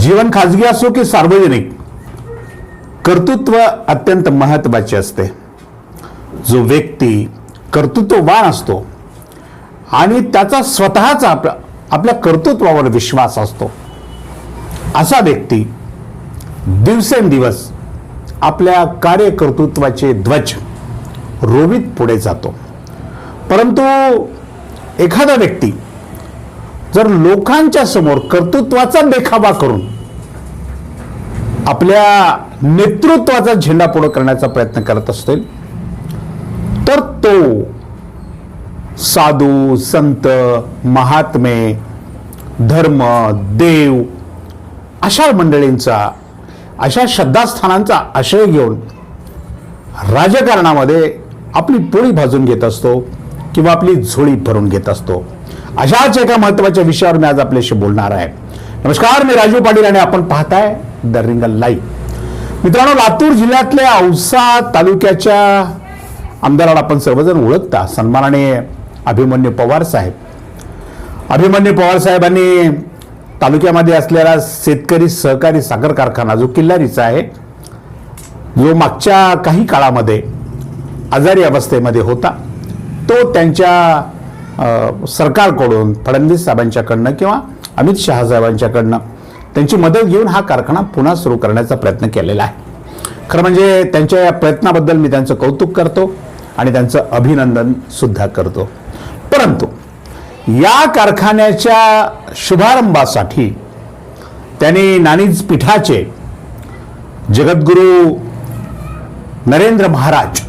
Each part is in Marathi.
जीवन खाजगी असो की सार्वजनिक, कर्तृत्व अत्यंत महत्त्वाचे असते. जो व्यक्ती कर्तृत्ववान असतो आणि त्याचा स्वतःचा आपल्या कर्तृत्वावर विश्वास असतो, असा व्यक्ती दिवसेंदिवस आपल्या कार्यकर्तृत्वाचे ध्वज रोवित पुढे जातो. परंतु एखादा व्यक्ती जर लोकांच्या समोर कर्तृत्वाचा देखावा करून आपल्या नेतृत्वाचा झेंडा पुढे करण्याचा प्रयत्न करत असेल, तर तो साधू, संत, महात्मे, धर्म, देव अशा मंडळींचा, अशा श्रद्धास्थानांचा आश्रय घेऊन राजकारणामध्ये आपली पोळी भाजून घेत असतो किंवा आपली झोळी भरून घेत असतो. अशाच एका महत्त्वाच्या विषयावर मी आज आपल्याशी बोलणार आहे. नमस्कार, मी राजू पाटील आणि आपण पाहताय द रिंगल लाईव्ह. मित्रांनो, लातूर जिल्ह्यातल्या औसा तालुक्याच्या आमदाराला आपण सर्वजण ओळखता, सन्मानाने अभिमन्यू पवार साहेब. अभिमन्यू पवार साहेबांनी तालुक्यामध्ये असलेला शेतकरी सहकारी साखर कारखाना जो किल्लारीचा आहे, जो मागच्या काही काळामध्ये आजारी अवस्थेमध्ये होता, तो त्यांच्या सरकारकडून, फडणवीस साहेबांच्याकडनं किंवा अमित शहा साहेबांच्याकडनं त्यांची मदत घेऊन हा कारखाना पुन्हा सुरू करण्याचा प्रयत्न केलेला आहे. खरं म्हणजे त्यांच्या या प्रयत्नाबद्दल मी त्यांचं कौतुक करतो आणि त्यांचं अभिनंदन सुद्धा करतो. परंतु या कारखान्याच्या शुभारंभासाठी त्यांनी नाणीज पीठाचे जगद्गुरू नरेंद्र महाराज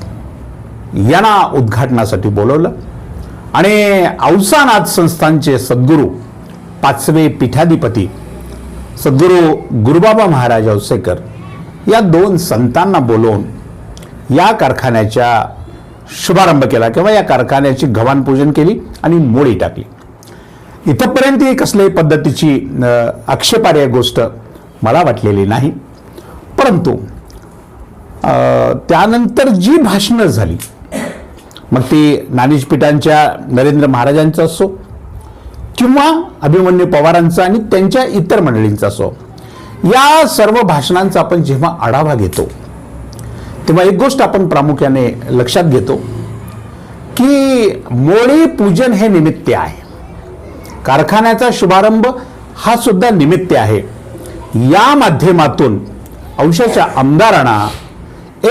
यांना उद्घाटनासाठी बोलवलं आणि औसानाथ संस्थानचे सद्गुरू, पाचवे पीठाधिपती सद्गुरू गुरुबाबा महाराज औसेकर या दोन संतांना बोलवून या कारखान्याच्या शुभारंभ केला किंवा या कारखान्याची गव्हाणपूजन केली आणि मोडी टाकली. इथपर्यंत कसल्याही पद्धतीची आक्षेपार्ह गोष्ट मला वाटलेली नाही. परंतु त्यानंतर जी भाषणं झाली, मग ती नाणीज पीठांच्या नरेंद्र महाराजांचं असो किंवा अभिमन्यू पवारांचा आणि त्यांच्या इतर मंडळींचा असो, या सर्व भाषणांचा आपण जेव्हा आढावा घेतो तेव्हा एक गोष्ट आपण प्रामुख्याने लक्षात घेतो की मोडी पूजन हे निमित्त आहे, कारखान्याचा शुभारंभ हा सुद्धा निमित्त आहे. या माध्यमातून औशाच्या आमदारांना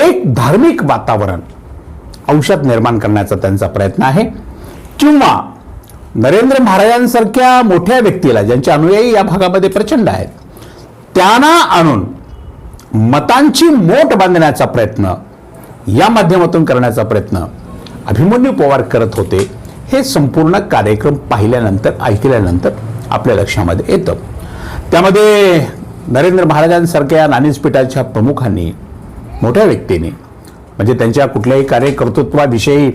एक धार्मिक वातावरण औषध निर्माण करण्याचा त्यांचा प्रयत्न आहे किंवा नरेंद्र महाराजांसारख्या मोठ्या व्यक्तीला, ज्यांचे अनुयायी या भागामध्ये प्रचंड आहेत, त्यांना आणून मतांची मोठ बांधण्याचा प्रयत्न, या माध्यमातून करण्याचा प्रयत्न अभिमन्यू पवार करत होते. हे संपूर्ण कार्यक्रम पाहिल्यानंतर, ऐकल्यानंतर आपल्या लक्षामध्ये येतं. त्यामध्ये नरेंद्र महाराजांसारख्या नाणीज पीठाच्या प्रमुखांनी, मोठ्या व्यक्तीने, म्हणजे त्यांच्या कुठल्याही कार्यकर्तृत्वाविषयी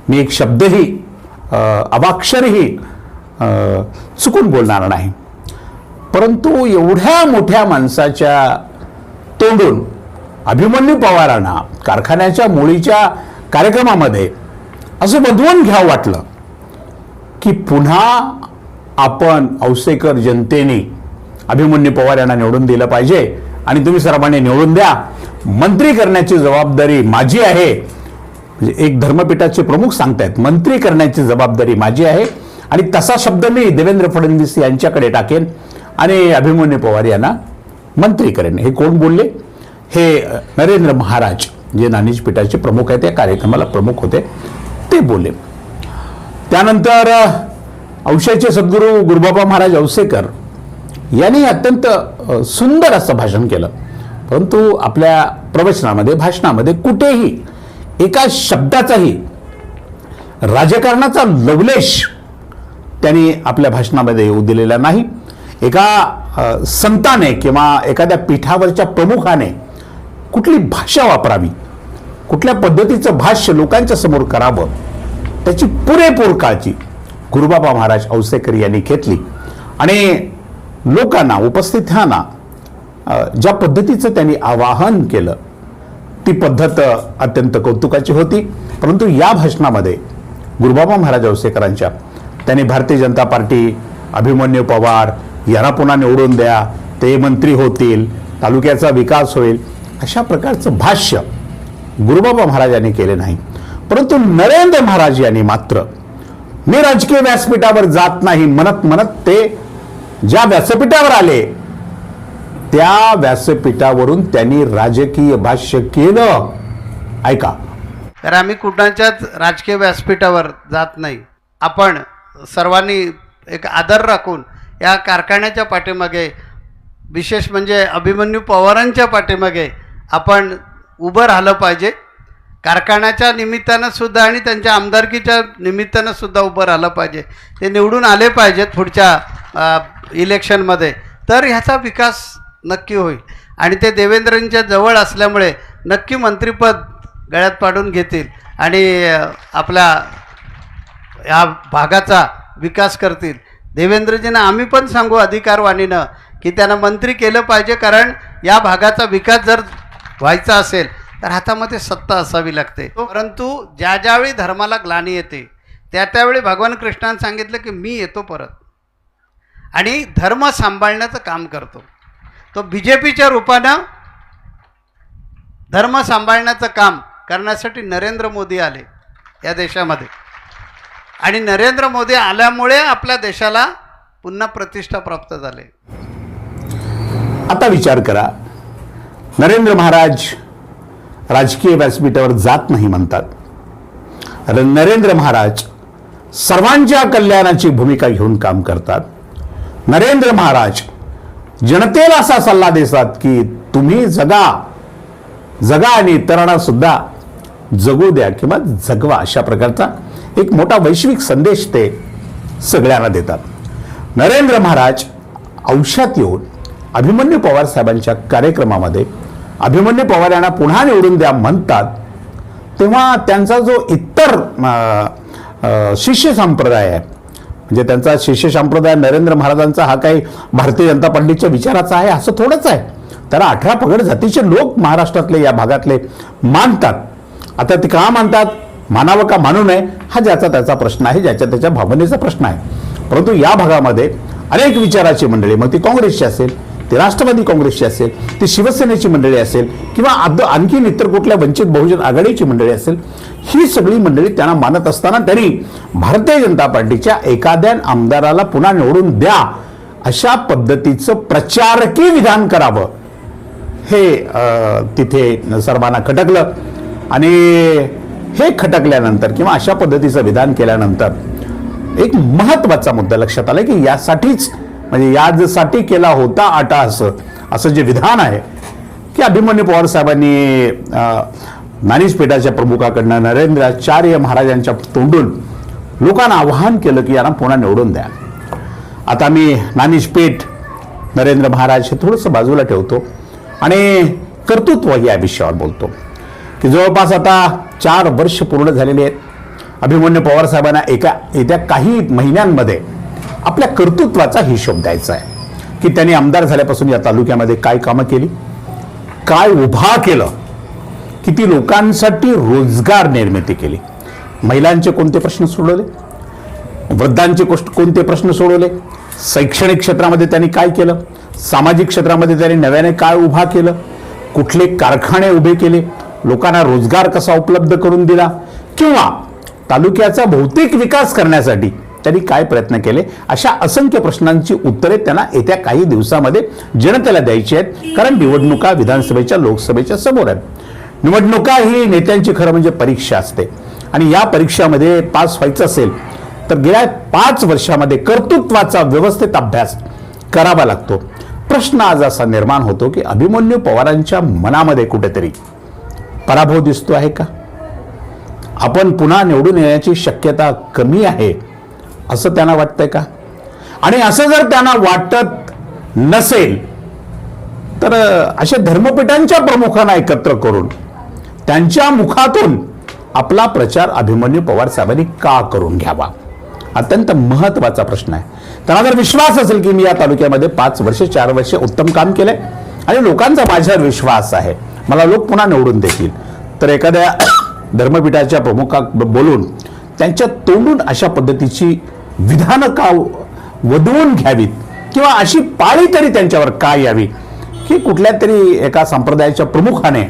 मी एक शब्दही, अवाक्षरही चुकून बोलणार नाही. परंतु एवढ्या मोठ्या माणसाच्या तोंडून अभिमन्यू पवारांना कारखान्याच्या मोडीच्या कार्यक्रमामध्ये असं बदवून घ्यावं वाटलं की पुन्हा आपण औसेकर जनतेने अभिमन्यू पवार यांना निवडून दिलं पाहिजे आणि तुम्ही सर्वांनी निवडून द्या, मंत्री करण्याची जबाबदारी माझी आहे. म्हणजे एक धर्मपीठाचे प्रमुख सांगतायत, मंत्री करण्याची जबाबदारी माझी आहे आणि तसा शब्द मी देवेंद्र फडणवीस यांच्याकडे टाकेन आणि अभिमन्यू पवार यांना मंत्री करेन. हे कोण बोलले? हे नरेंद्र महाराज, जे नाणीज पीठाचे प्रमुख आहेत, त्या कार्यक्रमाला प्रमुख होते, ते बोलले. त्यानंतर औशाचे सद्गुरू गुरुबाबा महाराज औसेकर यांनी अत्यंत सुंदर असं भाषण केलं. परंतु आपल्या प्रवचनामध्ये, भाषणामध्ये कुठेही एका शब्दाचाही राजकारणाचा लवलेश त्यांनी आपल्या भाषणामध्ये येऊ दिलेला नाही. एका संताने किंवा एखाद्या पीठावरच्या प्रमुखाने कुठली भाषा वापरावी, कुठल्या पद्धतीचं भाष्य लोकांच्या समोर करावं, त्याची पुरेपूर काळजी गुरुबाबा महाराज औसेकर यांनी घेतली आणि लोकांना, उपस्थितांना ज्या पद्धतीचं त्यांनी आवाहन केलं, ती पद्धत अत्यंत कौतुकाची होती. परंतु या भाषणामध्ये गुरुबाबा महाराज औसेकरांच्या त्यांनी भारतीय जनता पार्टी, अभिमन्यू पवार यांना पुन्हा निवडून द्या, ते मंत्री होतील, तालुक्याचा विकास होईल, अशा प्रकारचं भाष्य गुरुबाबा महाराजांनी केले नाही. परंतु नरेंद्र महाराज यांनी मात्र मी राजकीय व्यासपीठावर जात नाही म्हणत म्हणत ते ज्या व्यासपीठावर आले त्या व्यासपीठावरून त्यांनी राजकीय भाष्य केलं. ऐका. तर आम्ही कुणाच्याच राजकीय व्यासपीठावर जात नाही. आपण सर्वांनी एक आदर राखून या कारखान्याच्या पाठीमागे, विशेष म्हणजे अभिमन्यू पवारांच्या पाठीमागे आपण उभं राहिलं पाहिजे. कारखान्याच्या निमित्तानं सुद्धा आणि त्यांच्या आमदारकीच्या निमित्तानं सुद्धा उभं राहिलं पाहिजे. ते निवडून आले पाहिजेत पुढच्या इलेक्शनमध्ये, तर ह्याचा विकास नक्की होईल. आणि ते देवेंद्रांच्या जवळ असल्यामुळे नक्की मंत्रिपद गळ्यात पाडून घेतील आणि आपल्या या भागाचा विकास करतील. देवेंद्रजींना आम्ही पण सांगू अधिकारवाणीनं की त्यांना मंत्री केलं पाहिजे, कारण या भागाचा विकास जर व्हायचा असेल तर हातामध्ये सत्ता असावी लागते. परंतु ज्या ज्यावेळी धर्माला ग्लानी येते त्या त्यावेळी भगवान कृष्णाने सांगितलं की मी येतो परत आणि धर्म सांभाळण्याचं काम करतो. तो BJPच्या रूपानं धर्म सांभाळण्याचं काम करण्यासाठी नरेंद्र मोदी आले या देशामध्ये आणि नरेंद्र मोदी आल्यामुळे आपल्या देशाला पुन्हा प्रतिष्ठा प्राप्त झाली. आता विचार करा, नरेंद्र महाराज राजकीय व्यासपीठावर जात नाही म्हणतात. नरेंद्र महाराज सर्वांच्या कल्याणाची भूमिका घेऊन काम करतात. नरेंद्र महाराज जनतेला असा सल्ला देतात की तुम्ही जगा आणि इतरांना सुद्धा जगू द्या किंवा जगवा, अशा प्रकारचा एक मोठा वैश्विक संदेश ते सगळ्यांना देतात. नरेंद्र महाराज औषधात येऊन अभिमन्यू पवार साहेबांच्या कार्यक्रमामध्ये अभिमन्यू पवार यांना पुन्हा निवडून द्या म्हणतात, तेव्हा त्यांचा जो इतर शिष्य संप्रदाय आहे, म्हणजे त्यांचा शिष्य संप्रदाय नरेंद्र महाराजांचा हा काही भारतीय जनता पार्टीच्या विचाराचा आहे असं थोडंच आहे. त्याला 18 पगड जातीचे लोक महाराष्ट्रातले या भागातले मानतात. आता ते का मानतात, मानावं का मानू नये हा ज्याचा त्याचा प्रश्न आहे, ज्याच्या त्याच्या भावनेचा प्रश्न आहे. परंतु या भागामध्ये अनेक विचाराची मंडळी, मग ती काँग्रेसची असेल, ती राष्ट्रवादी काँग्रेसची असेल, ती शिवसेनेची मंडळी असेल किंवा आणखीन इतर कुठल्या वंचित बहुजन आघाडीची मंडळी असेल, ही सगळी मंडळी त्यांना मानत असताना त्यांनी भारतीय जनता पार्टीच्या एखाद्या आमदाराला पुन्हा निवडून द्या अशा पद्धतीचं प्रचारकी विधान करावं हे तिथे सर्वांना खटकलं. आणि हे खटकल्यानंतर किंवा अशा पद्धतीचं विधान केल्यानंतर एक महत्वाचा मुद्दा लक्षात आला की यासाठीच, म्हणजे यासाठी केला होता अट्टहास असं जे विधान आहे की अभिमन्यू पवार साहेबांनी ज्ञानेशपीठाच्या प्रमुखाकडनं नरेंद्राचार्य महाराजांच्या तोंडून लोकांना आवाहन केलं की यांना पुन्हा निवडून द्या. आता मी ज्ञानेशपीठ, नरेंद्र महाराज हे थोडंसं बाजूला ठेवतो आणि कर्तृत्व या विषयावर बोलतो की जवळपास आता 4 वर्ष पूर्ण झालेले आहेत. अभिमन्यू पवार साहेबांना येत्या काही महिन्यांमध्ये आपल्या कर्तृत्वाचा हिशोब द्यायचा आहे की त्यांनी आमदार झाल्यापासून या तालुक्यामध्ये काय कामं केली, काय उभा केलं, किती लोकांसाठी रोजगार निर्मिती केली, महिलांचे कोणते प्रश्न सोडवले, वृद्धांचे कोणते प्रश्न सोडवले, शैक्षणिक क्षेत्रामध्ये त्यांनी काय केलं, सामाजिक क्षेत्रामध्ये त्यांनी नव्याने काय उभा केलं, कुठले कारखाने उभे केले, लोकांना रोजगार कसा उपलब्ध करून दिला, किंवा तालुक्याचा भौतिक विकास करण्यासाठी त्यांनी काय प्रयत्न केले, अशा असंख्य प्रश्नांची उत्तरे त्यांना येत्या काही दिवसामध्ये जनतेला द्यायची आहेत. कारण निवडणुका विधानसभेच्या, लोकसभेच्या समोर आहेत. निवडणुका ही नेत्यांची खरं म्हणजे परीक्षा असते आणि या परीक्षामध्ये पास व्हायचं असेल तर गेल्या 5 वर्षामध्ये कर्तृत्वाचा व्यवस्थित अभ्यास करावा लागतो. प्रश्न आज असा निर्माण होतो की अभिमन्यू पवारांच्या मनामध्ये कुठेतरी पराभव दिसतो आहे का, आपण पुन्हा निवडून येण्याची शक्यता कमी आहे असं त्यांना वाटतंय का, आणि असं जर त्यांना वाटत नसेल तर अशा धर्मपीठांच्या प्रमुखांना एकत्र करून त्यांच्या मुखातून आपला प्रचार अभिमन्यू पवार साहेबांनी का करून घ्यावा, अत्यंत महत्वाचा प्रश्न आहे. त्यांना जर विश्वास असेल की मी या तालुक्यामध्ये 5 वर्ष 4 वर्ष उत्तम काम केलंय आणि लोकांचा माझ्यावर विश्वास आहे, मला लोक पुन्हा निवडून देतील, तर एखाद्या धर्मपीठाच्या प्रमुखा बोलून त्यांच्या तोंडून अशा पद्धतीची विधानं का वदवून घ्यावीत किंवा अशी पाळी तरी त्यांच्यावर का यावी की कुठल्या तरी एका संप्रदायाच्या प्रमुखाने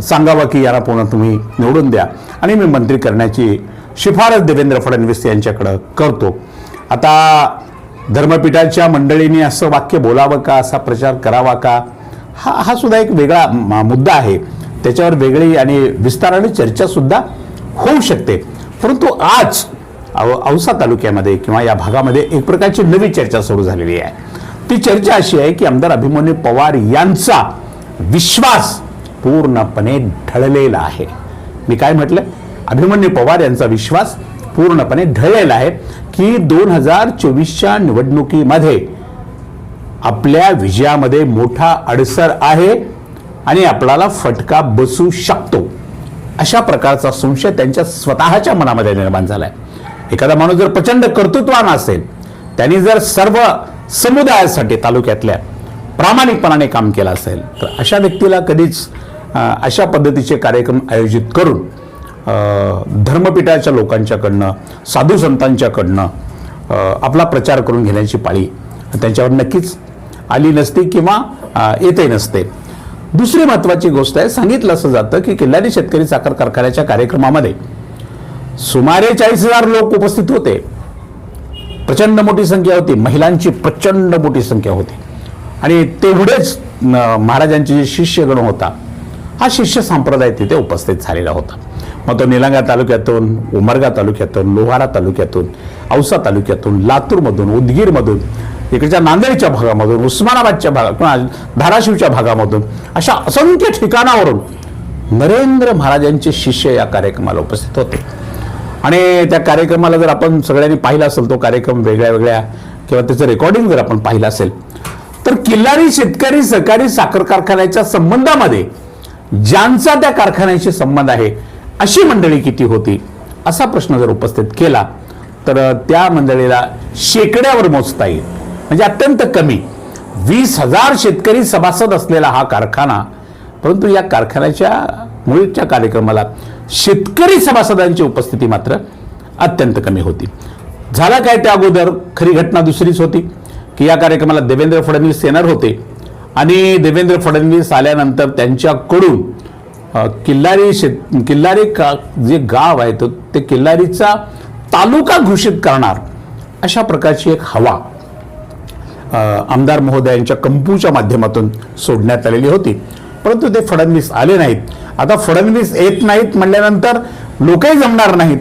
सांगावं की याला पुन्हा तुम्ही निवडून द्या आणि मी मंत्री करण्याची शिफारस देवेंद्र फडणवीस यांच्याकडं करतो. आता धर्मपीठाच्या मंडळींनी असं वाक्य बोलावं का, असा प्रचार करावा का, हा सुद्धा एक वेगळा मुद्दा आहे. त्याच्यावर वेगळी आणि विस्ताराने चर्चा सुद्धा होऊ शकते. परंतु आज औसा तालुक्यामध्ये किंवा या भागामध्ये एक प्रकारची नवी चर्चा सुरू झालेली आहे. ती चर्चा अशी आहे की आमदार अभिमन्यू पवार यांचा विश्वास पूर्णपणे ढळलेला आहे. मी काय म्हटलं, अभिमन्यू पवार यांचा विश्वास पूर्णपणे ढळलेला आहे की 2024च्या निवडणुकीमध्ये आपल्या विजयामध्ये मोठा अडसर आहे आणि आपल्याला फटका बसू शकतो, अशा प्रकारचा संशय त्यांच्या स्वतःच्या मनामध्ये निर्माण झालाय. एखादा माणूस जर प्रचंड कर्तृत्वान असेल, त्यांनी जर सर्व समुदायासाठी तालुक्यातल्या प्रामाणिकपणाने काम केलं असेल, तर अशा व्यक्तीला कधीच अशा पद्धतीचे कार्यक्रम आयोजित करून धर्मपीठाच्या लोकांच्याकडनं, साधू संतांच्याकडनं आपला प्रचार करून घेण्याची पाळी त्यांच्यावर नक्कीच आली नसती किंवा येतही नसते. दुसरी महत्त्वाची गोष्ट आहे, सांगितलं असं जातं की किल्लारी शेतकरी साखर कारखान्याच्या कार्यक्रमामध्ये सुमारे 40,000 लोक उपस्थित होते. प्रचंड मोठी संख्या होती, महिलांची प्रचंड मोठी संख्या होती आणि तेवढेच महाराजांचे जे शिष्यगण होता, हा शिष्य संप्रदाय तिथे उपस्थित झालेला होता. मग तो निलंगा तालुक्यातून, उमरगा तालुक्यातून, लोहारा तालुक्यातून, औसा तालुक्यातून, लातूरमधून, उदगीरमधून, इकडच्या नांदेडच्या भागामधून, उस्मानाबादच्या भागात किंवा धाराशिवच्या भागामधून अशा असंख्य ठिकाणावरून नरेंद्र महाराजांचे शिष्य या कार्यक्रमाला उपस्थित होते. आणि त्या कार्यक्रमाला जर आपण सगळ्यांनी पाहिला असेल, तो कार्यक्रम वेगळ्या वेगळ्या किंवा त्याचं रेकॉर्डिंग जर आपण पाहिलं असेल, तर किल्लारी शेतकरी सहकारी साखर कारखान्याच्या संबंधामध्ये ज्यांचा त्या कारखान्याशी संबंध आहे अशी मंडळी किती होती, असा प्रश्न जर उपस्थित केला तर त्या मंडळीला शेकड्यावर मोजता येईल. म्हणजे अत्यंत कमी 20,000 शेतकरी सभासद असलेला हा कारखाना, परंतु या कारखान्याच्या मुळच्या कार्यक्रमाला शेतकरी सभासदांची उपस्थिती मात्र अत्यंत कमी होती. झाला काय, त्या अगोदर खरी घटना दुसरीच होती की या कार्यक्रमाला देवेंद्र फडणवीस येणार होते आणि देवेंद्र फडणवीस आल्यानंतर त्यांच्याकडून किल्लारी जे गाव आहे ते किल्लारीचा तालुका घोषित करणार अशा प्रकारची एक हवा आमदार महोदयांच्या कंपूच्या माध्यमातून सोडण्यात आलेली होती. परंतु ते फडणवीस आले नाहीत. आता फडणवीस येत नाहीत म्हणल्यानंतर लोकही जमणार नाहीत.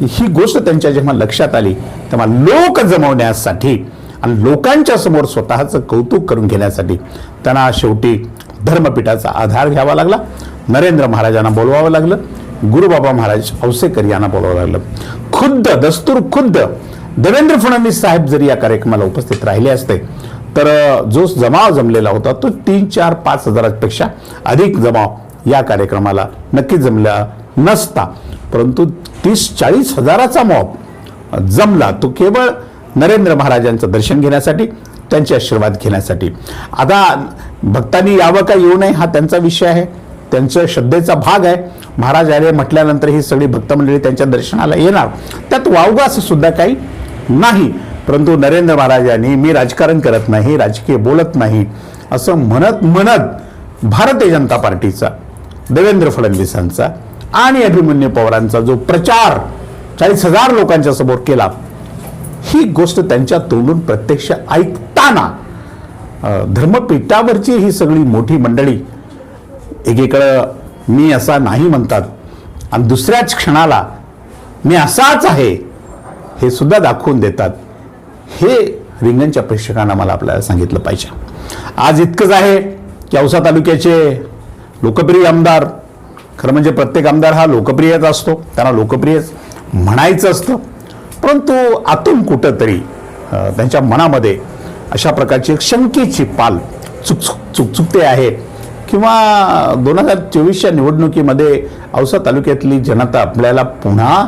ही गोष्ट त्यांच्या जेव्हा लक्षात आली तेव्हा लोक जमवण्यासाठी आणि लोकांच्या समोर स्वतःचं कौतुक करून घेण्यासाठी त्यांना शेवटी धर्मपीठाचा आधार घ्यावा लागला. नरेंद्र महाराजांना बोलवावं लागलं, गुरुबाबा महाराज औसेकर यांना बोलावं लागलं. खुद्द देवेंद्र फडणवीस साहेब जरी या कार्यक्रमाला उपस्थित राहिले असते तर जो जमाव जमलेला होता तो 3, 4, 5 हजारापेक्षा अधिक जमाव या कार्यक्रमाला नक्कीच जमला नसता. परंतु 30-40 हजाराचा मॉब जमला, तो केवळ नरेंद्र महाराजांचं दर्शन घेण्यासाठी, त्यांचे आशीर्वाद घेण्यासाठी. आता भक्तांनी यावं का येऊ नये हा त्यांचा विषय आहे, त्यांच्या श्रद्धेचा भाग आहे. महाराज आले म्हटल्यानंतर ही सगळी भक्तमंडळी त्यांच्या दर्शनाला येणार, त्यात वावगं असं सुद्धा काही नाही. परंतु नरेंद्र महाराजांनी मी राजकारण करत नाही, राजकीय बोलत नाही असं म्हणत भारतीय जनता पार्टीचा, देवेंद्र फडणवीसांचा आणि अभिमन्यू पवारांचा जो प्रचार 40,000 लोकांच्या समोर केला, ही गोष्ट त्यांच्या तोंडून प्रत्यक्ष ऐकताना धर्मपीठावरची ही सगळी मोठी मंडळी एकीकडं मी असा नाही म्हणतात आणि दुसऱ्याच क्षणाला मी असाच आहे हे सुद्धा दाखवून देतात. हे रिंगणच्या प्रेक्षकांना मला आपल्याला सांगितलं पाहिजे. आज इतकंच आहे की औसा तालुक्याचे लोकप्रिय आमदार, खरं म्हणजे प्रत्येक आमदार हा लोकप्रियच असतो, त्यांना लोकप्रियच म्हणायचं असतं, परंतु आतून कुठंतरी त्यांच्या मनामध्ये अशा प्रकारची एक शंकेची पाल चुकचुकते आहे किंवा 2024च्या निवडणुकीमध्ये औसा तालुक्यातली जनता आपल्याला पुन्हा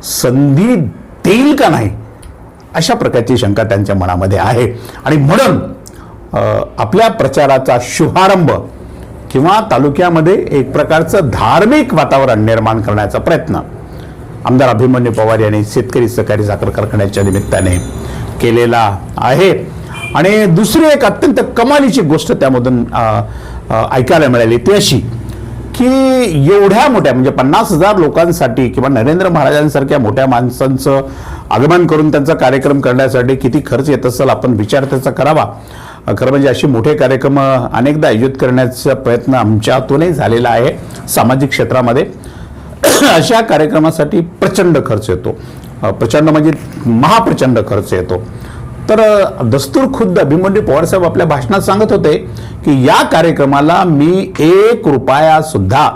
संधी देईल का नाही, अशा प्रकारची शंका त्यांच्या मनामध्ये आहे. आणि म्हणून आपल्या प्रचाराचा शुभारंभ किंवा तालुक्यामध्ये एक प्रकारचं धार्मिक वातावरण निर्माण करण्याचा प्रयत्न आमदार अभिमन्यू पवार यांनी शेतकरी सहकारी साखर कारखान्याच्या निमित्ताने केलेला आहे. आणि दुसरी एक अत्यंत कमालीची गोष्ट त्यामधून ऐकायला मिळाली ती अशी की एवढ्या मोठ्या म्हणजे 50,000 लोकांसाठी किंवा नरेंद्र महाराजांसारख्या मोठ्या माणसांचं आगमन करून त्यांचा कार्यक्रम करण्यासाठी किती खर्च येत असेल आपण विचार त्याचा करावा. खरं म्हणजे असे मोठे कार्यक्रम अनेकदा आयोजित करण्याचा प्रयत्न आमच्यातूनही झालेला आहे सामाजिक क्षेत्रामध्ये. अशा कार्यक्रमासाठी प्रचंड खर्च येतो, प्रचंड म्हणजे महाप्रचंड खर्च येतो. तर दस्तूर अभिमन्यू पवारसाहेब आपल्या भाषणात सांगत होते की या कार्यक्रमाला मी 1 रुपया सुद्धा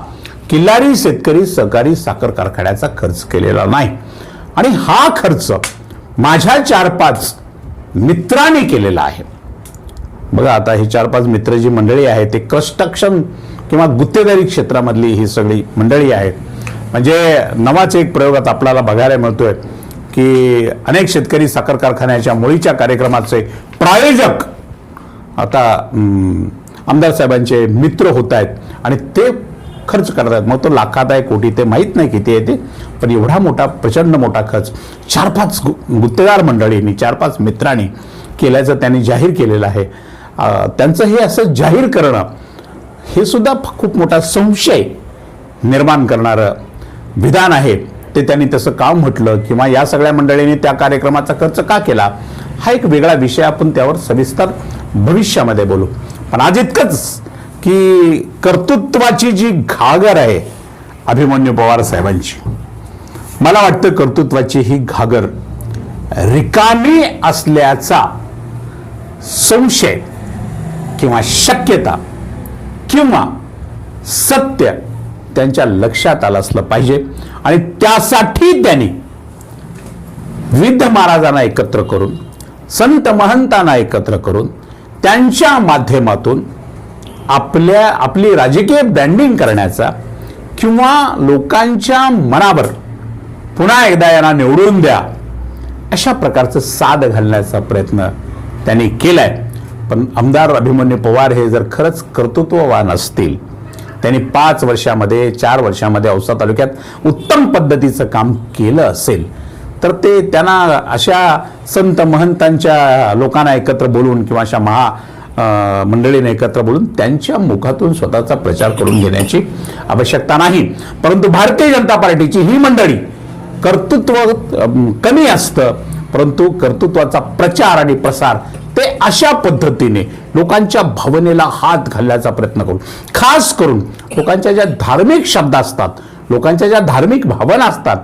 किल्लारी शेतकरी सहकारी साखर कारखान्याचा खर्च केलेला नाही आणि हा खर्च माझ्या 4-5 मित्रांनी केलेला आहे. बघा आता ही 4-5 मित्र जी मंडळी आहे ते कन्स्ट्रक्शन किंवा गुत्तेदारी क्षेत्रामधली ही सगळी मंडळी आहेत. म्हणजे नवाच एक प्रयोग आता आपल्याला बघायला मिळतोय की अनेक शेतकरी साखर कारखान्याच्या मुळीच्या कार्यक्रमाचे प्रायोजक आता आमदार साहेबांचे मित्र होत आहेत आणि ते खर्च करत आहेत. मग तो लाखात आहे कोटी ते माहीत नाही किती येते, पण एवढा मोठा प्रचंड मोठा खर्च 4-5 गुत्तेदार मंडळींनी 4-5 मित्रांनी केल्याचं त्यांनी जाहीर केलेलं आहे. त्यांचं हे असं जाहीर करणं हे सुद्धा खूप मोठा संशय निर्माण करणारं विधान आहे. ते त्यांनी तसं का म्हटलं किंवा या सगळ्या मंडळींनी त्या कार्यक्रमाचा खर्च का केला हा एक वेगळा विषय, आपण त्यावर सविस्तर भविष्यामध्ये बोलू. पण आज इतकंच की कर्तृत्वाची जी घागर आहे अभिमन्यू पवार साहेबांची, मला वाटतं कर्तृत्वाची ही घागर रिकामी असल्याचा संशय किंवा शक्यता किंवा सत्य त्यांच्या लक्षात आलं असलं पाहिजे आणि त्यासाठी त्यांनी विद्ध महाराजांना एकत्र करून संत महंतांना एकत्र करून त्यांच्या माध्यमातून आपली राजकीय ब्रँडिंग करण्याचा किंवा लोकांच्या मनावर पुन्हा एकदा यांना निवडून द्या अशा प्रकारचं साद घालण्याचा प्रयत्न त्यांनी केलाय. पण आमदार अभिमन्यू पवार हे जर खरंच कर्तृत्ववान असतील, त्यांनी 5 वर्षामध्ये 4 वर्षामध्ये औसा तालुक्यात उत्तम पद्धतीचं काम केलं असेल तर ते त्यांना अशा संत महंतांच्या लोकांना एकत्र बोलून किंवा अशा मंडळीने एकत्र बोलून त्यांच्या मुखातून स्वतःचा प्रचार करून घेण्याची आवश्यकता नाही. परंतु भारतीय जनता पार्टीची ही मंडळी कर्तृत्व कमी असतं, परंतु कर्तृत्वाचा प्रचार आणि प्रसार ते अशा पद्धतीने लोकांच्या भावनेला हात घालण्याचा प्रयत्न करून, खास करून लोकांच्या ज्या धार्मिक शब्द असतात, लोकांच्या ज्या धार्मिक भावना असतात,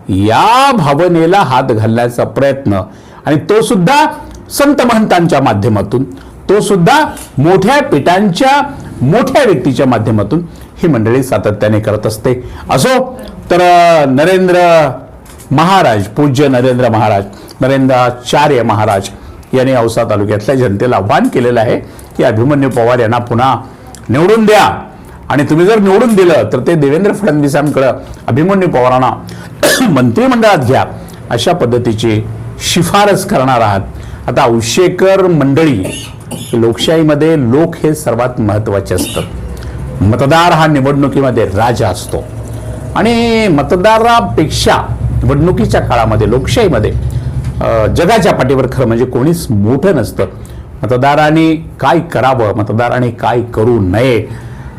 या भावनेला हात घालण्याचा प्रयत्न आणि तो सुद्धा संत महंतांच्या माध्यमातून, तो सुद्धा मोठ्या पिटांच्या मोठ्या व्यक्तीच्या माध्यमातून ही मंडळी सातत्याने करत असते. असो तर नरेंद्र महाराज, पूज्य नरेंद्र महाराज, नरेंद्राचार्य महाराज यांनी औसा तालुक्यातल्या जनतेला आव्हान केलेलं आहे की अभिमन्यू पवार यांना पुन्हा निवडून द्या आणि तुम्ही जर निवडून दिलं तर ते देवेंद्र फडणवीसांकडे अभिमन्यू पवारांना मंत्रिमंडळात घ्या अशा पद्धतीची शिफारस करणार आहात. आता औशेकर मंडळी, लोकशाहीमध्ये लोक हे सर्वात महत्त्वाचे असतात. मतदार हा निवडणुकीमध्ये राजा असतो आणि मतदारापेक्षा निवडणुकीच्या काळामध्ये लोकशाहीमध्ये जगाच्या पाठीवर खरं म्हणजे कोणीच मोठं नसतं. मतदारांनी काय करावं, मतदारांनी काय करू नये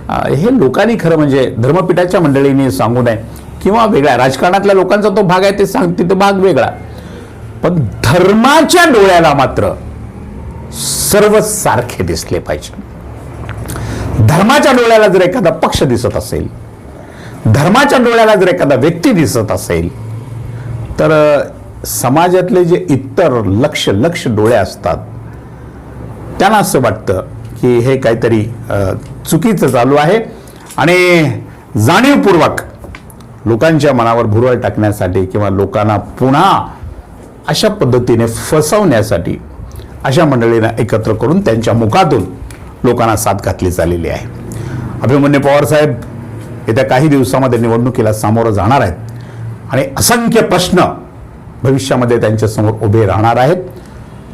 हे लोकांनी खरं म्हणजे धर्मपीठाच्या मंडळींनी सांगू नये किंवा वेगळ्या राजकारणातल्या लोकांचा तो भाग आहे ते सांगते तो भाग वेगळा. पण धर्माच्या डोळ्याला मात्र सर्व सारखे दिसले पाहिजे. धर्माच्या डोळ्याला जर एखादा पक्ष दिसत असेल, धर्माच्या डोळ्याला जर एखादा व्यक्ती दिसत असेल तर समाजातले जे इतर लक्ष डोळे असतात त्यांना असं वाटतं की हे काहीतरी चुकीचं चालू आहे आणि जाणीवपूर्वक लोकांच्या मनावर भुरळ टाकण्यासाठी किंवा लोकांना पुन्हा अशा पद्धतीने फसवण्यासाठी अशा मंडळींना एकत्र करून त्यांच्या मुखातून लोकांना साथ घातली चाललेली आहे. अभिमन्यू पवार साहेब येत्या काही दिवसामध्ये निवडणुकीला सामोरं जाणार आहेत आणि असंख्य प्रश्न भविष्यामध्ये त्यांच्यासमोर उभे राहणार आहेत.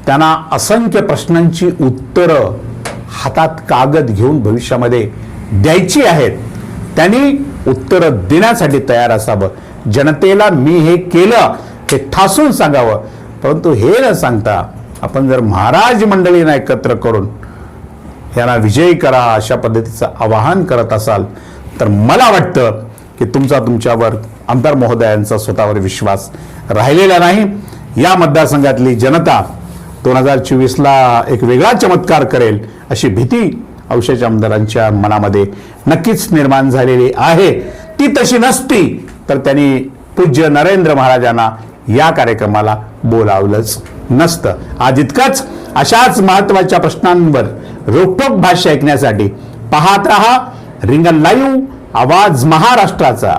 त्यांना असंख्य प्रश्नांची उत्तरं हातात कागद घेऊन भविष्यामध्ये द्यायची आहेत. त्यांनी उत्तरं देण्यासाठी तयार असावं. जनतेला मी हे केलं हे ठासून सांगावं, परंतु हे न सांगता आपण जर महाराज मंडळींना एकत्र करून यांना विजयी करा अशा पद्धतीचं आवाहन करत असाल तर मला वाटतं की तुमच्यावर आमदार महोदयांचा स्वतःवर विश्वास राहिलेला नाही. या मतदारसंघातली जनता 2024ला एक वेगळा चमत्कार करेल अशी भीती औषध आमदारांच्या मनामध्ये नक्कीच निर्माण झालेली आहे. ती तशी नसती तर त्यांनी पूज्य नरेंद्र महाराजांना या कार्यक्रमाला बोलावलंच नसतं. आज इतकंच. अशाच महत्वाच्या प्रश्नांवर रोखठोक भाष्य ऐकण्यासाठी पाहत रहा रिंगण लाईव्ह, आवाज महाराष्ट्राचा.